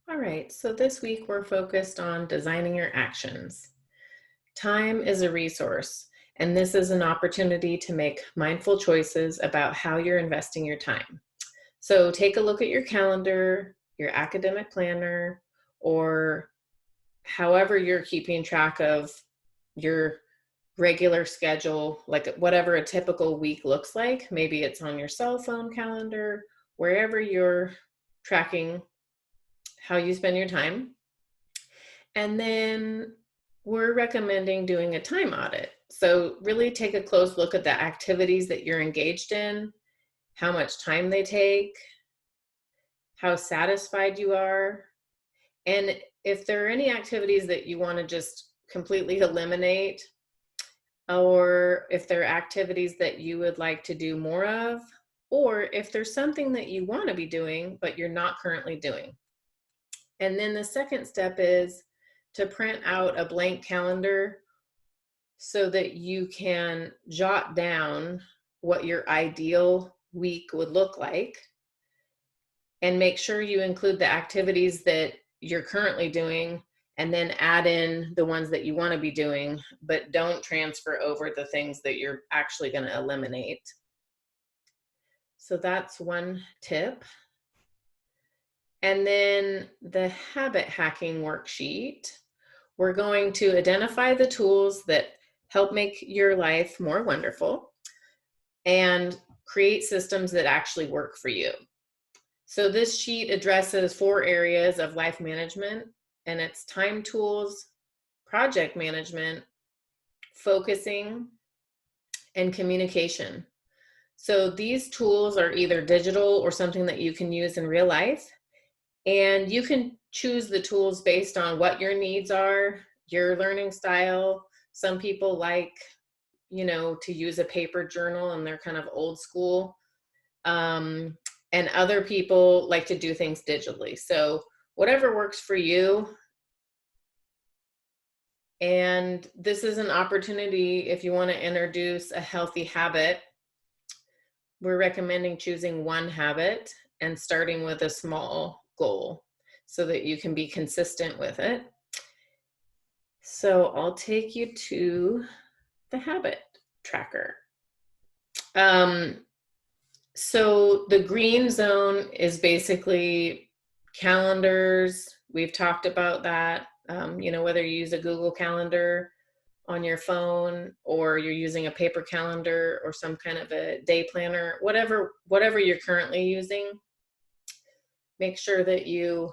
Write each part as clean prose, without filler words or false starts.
All right, so this week we're focused on designing your actions. Time is a resource, and this is an opportunity to make mindful choices about how you're investing your time. So take a look at your calendar, your academic planner, or however you're keeping track of your regular schedule, like whatever a typical week looks like. Maybe it's on your cell phone calendar, wherever you're tracking how you spend your time. And then we're recommending doing a time audit. So really take a close look at the activities that you're engaged in, how much time they take, how satisfied you are, and if there are any activities that you want to just completely eliminate, or if there are activities that you would like to do more of, or if there's something that you want to be doing but you're not currently doing. And then the second step is to print out a blank calendar so that you can jot down what your ideal week would look like, and make sure you include the activities that you're currently doing and then add in the ones that you want to be doing, but don't transfer over the things that you're actually going to eliminate. So that's one tip. And then the habit hacking worksheet, we're going to identify the tools that help make your life more wonderful and create systems that actually work for you. So this sheet addresses 4 areas of life management, and it's time tools, project management, focusing, and communication. So these tools are either digital or something that you can use in real life. And you can choose the tools based on what your needs are, your learning style. Some people like, to use a paper journal and they're kind of old school. And other people like to do things digitally. So whatever works for you. And this is an opportunity if you want to introduce a healthy habit. We're recommending choosing one habit and starting with a small goal so that you can be consistent with it. So I'll take you to the habit tracker. So the green zone is basically calendars. We've talked about that. Whether you use a Google Calendar on your phone or you're using a paper calendar or some kind of a day planner, whatever you're currently using, make sure that you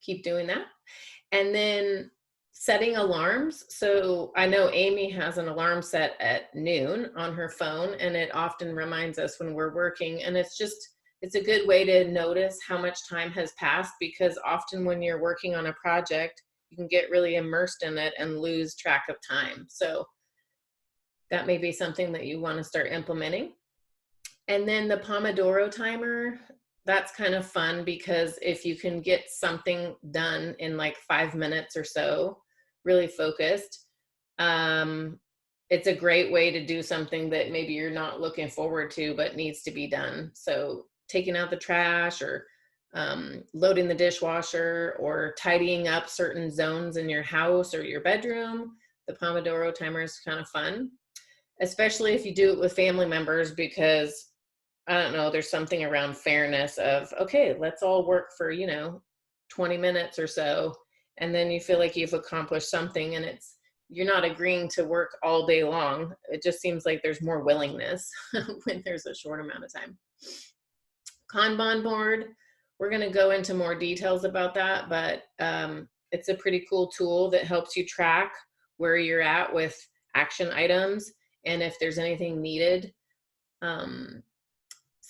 keep doing that. And then setting alarms. So I know Amy has an alarm set at noon on her phone, and it often reminds us when we're working. And it's a good way to notice how much time has passed, because often when you're working on a project, you can get really immersed in it and lose track of time. So that may be something that you want to start implementing. And then the Pomodoro Timer, that's kind of fun because if you can get something done in like 5 minutes or so, really focused, it's a great way to do something that maybe you're not looking forward to but needs to be done. So taking out the trash, or loading the dishwasher, or tidying up certain zones in your house or your bedroom, the Pomodoro Timer is kind of fun, especially if you do it with family members, because I don't know, there's something around fairness of, okay, let's all work for, 20 minutes or so. And then you feel like you've accomplished something, and you're not agreeing to work all day long. It just seems like there's more willingness when there's a short amount of time. Kanban board, we're going to go into more details about that, but it's a pretty cool tool that helps you track where you're at with action items and if there's anything needed.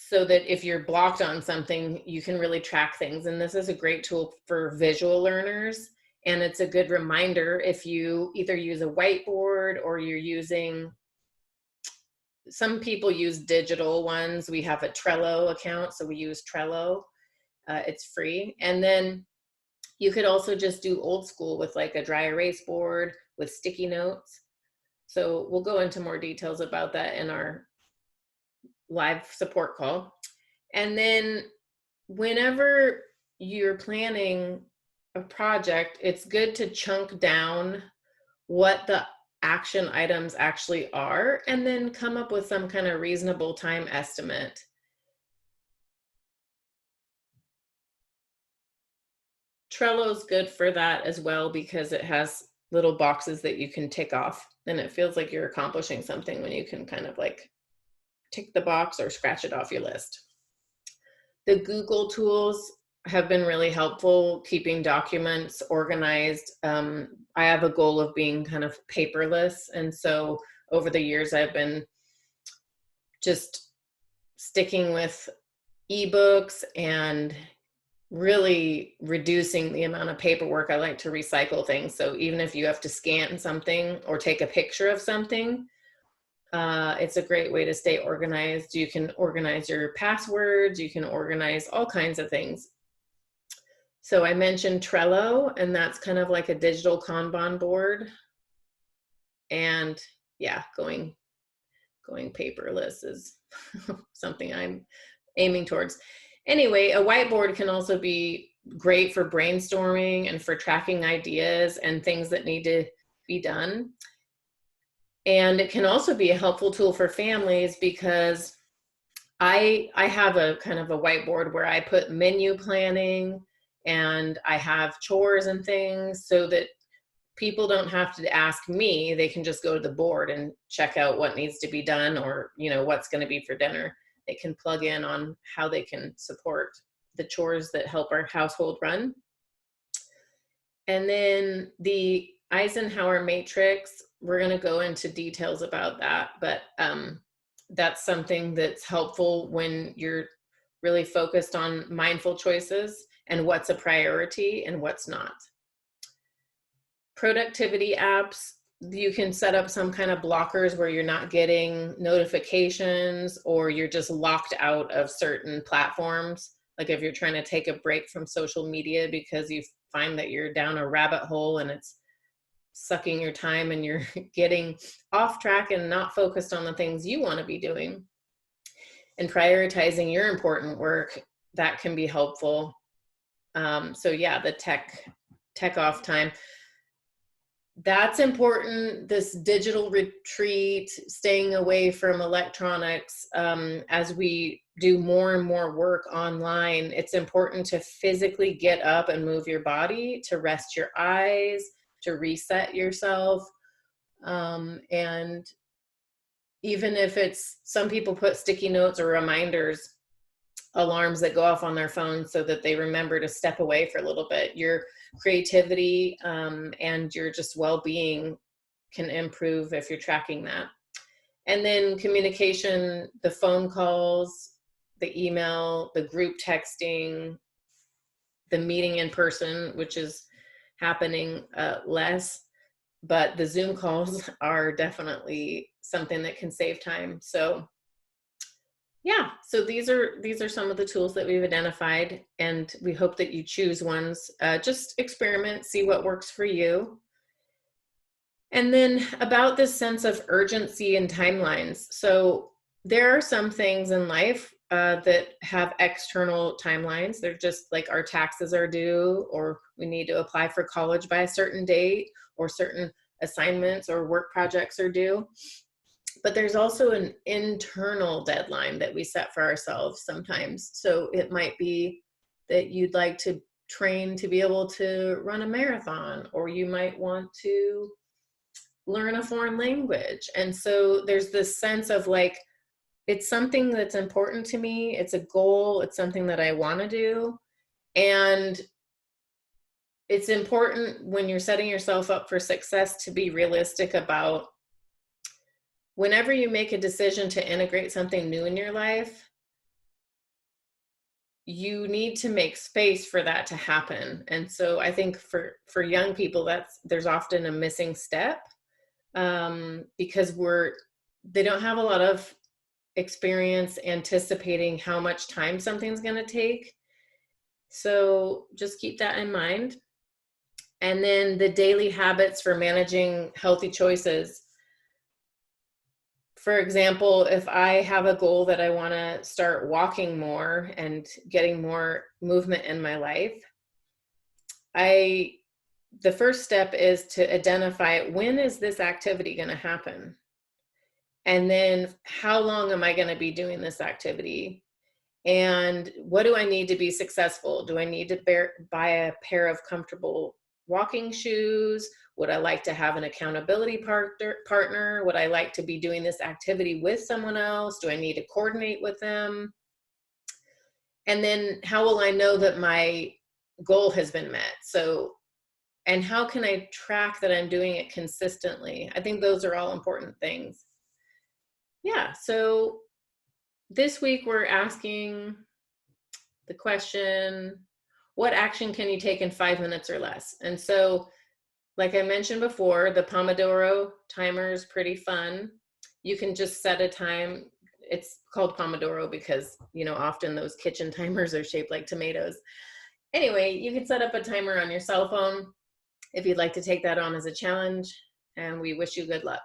So that if you're blocked on something, you can really track things. And this is a great tool for visual learners. And it's a good reminder if you either use a whiteboard or you're using, some people use digital ones. We have a Trello account, so we use Trello. It's free. And then you could also just do old school with like a dry erase board with sticky notes. So we'll go into more details about that in our live support call. And then whenever you're planning a project, it's good to chunk down what the action items actually are and then come up with some kind of reasonable time estimate. Trello's good for that as well because it has little boxes that you can tick off, and it feels like you're accomplishing something when you can kind of like tick the box or scratch it off your list. The Google tools have been really helpful keeping documents organized. I have a goal of being kind of paperless, and so over the years I've been just sticking with ebooks and really reducing the amount of paperwork. I like to recycle things. So even if you have to scan something or take a picture of something, it's a great way to stay organized. You can organize your passwords, you can organize all kinds of things. So I mentioned Trello, and that's kind of like a digital Kanban board. And yeah, going paperless is something I'm aiming towards. Anyway, a whiteboard can also be great for brainstorming and for tracking ideas and things that need to be done. And it can also be a helpful tool for families because I have a kind of a whiteboard where I put menu planning and I have chores and things so that people don't have to ask me. They can just go to the board and check out what needs to be done or, you know, what's going to be for dinner. They can plug in on how they can support the chores that help our household run. And then the Eisenhower matrix, we're going to go into details about that, but that's something that's helpful when you're really focused on mindful choices and what's a priority and what's not. Productivity apps, you can set up some kind of blockers where you're not getting notifications or you're just locked out of certain platforms. Like if you're trying to take a break from social media because you find that you're down a rabbit hole and it's sucking your time and you're getting off track and not focused on the things you want to be doing and prioritizing your important work, that can be helpful. So yeah, the tech off time, that's important. This digital retreat, staying away from electronics, as we do more and more work online, it's important to physically get up and move your body, to rest your eyes, to reset yourself. And even if it's, some people put sticky notes or reminders, alarms that go off on their phone so that they remember to step away for a little bit. Your creativity and your just well-being can improve if you're tracking that. And then communication, the phone calls, the email, the group texting, the meeting in person, which is happening less, but the Zoom calls are definitely something that can save time. So yeah, so these are some of the tools that we've identified, and we hope that you choose ones. Just experiment, see what works for you. And then about this sense of urgency and timelines. So there are some things in life that have external timelines. They're just like our taxes are due, or we need to apply for college by a certain date, or certain assignments or work projects are due. But there's also an internal deadline that we set for ourselves sometimes. So it might be that you'd like to train to be able to run a marathon, or you might want to learn a foreign language. And so there's this sense of like, it's something that's important to me. It's a goal. It's something that I want to do. And it's important when you're setting yourself up for success to be realistic about whenever you make a decision to integrate something new in your life, you need to make space for that to happen. And so I think for young people, there's often a missing step because they don't have a lot of experience anticipating how much time something's going to take. So just keep that in mind. And then the daily habits for managing healthy choices. for example, if I have a goal that I want to start walking more and getting more movement in my life, the first step is to identify, when is this activity going to happen? And then how long am I going to be doing this activity? And what do I need to be successful? Do I need to buy a pair of comfortable walking shoes? Would I like to have an accountability partner? Would I like to be doing this activity with someone else? Do I need to coordinate with them? And then how will I know that my goal has been met? So, and how can I track that I'm doing it consistently? I think those are all important things. Yeah, so this week we're asking the question, what action can you take in 5 minutes or less? And so, like I mentioned before, the Pomodoro Timer is pretty fun. You can just set a time. It's called Pomodoro because, often those kitchen timers are shaped like tomatoes. Anyway, you can set up a timer on your cell phone if you'd like to take that on as a challenge, and we wish you good luck.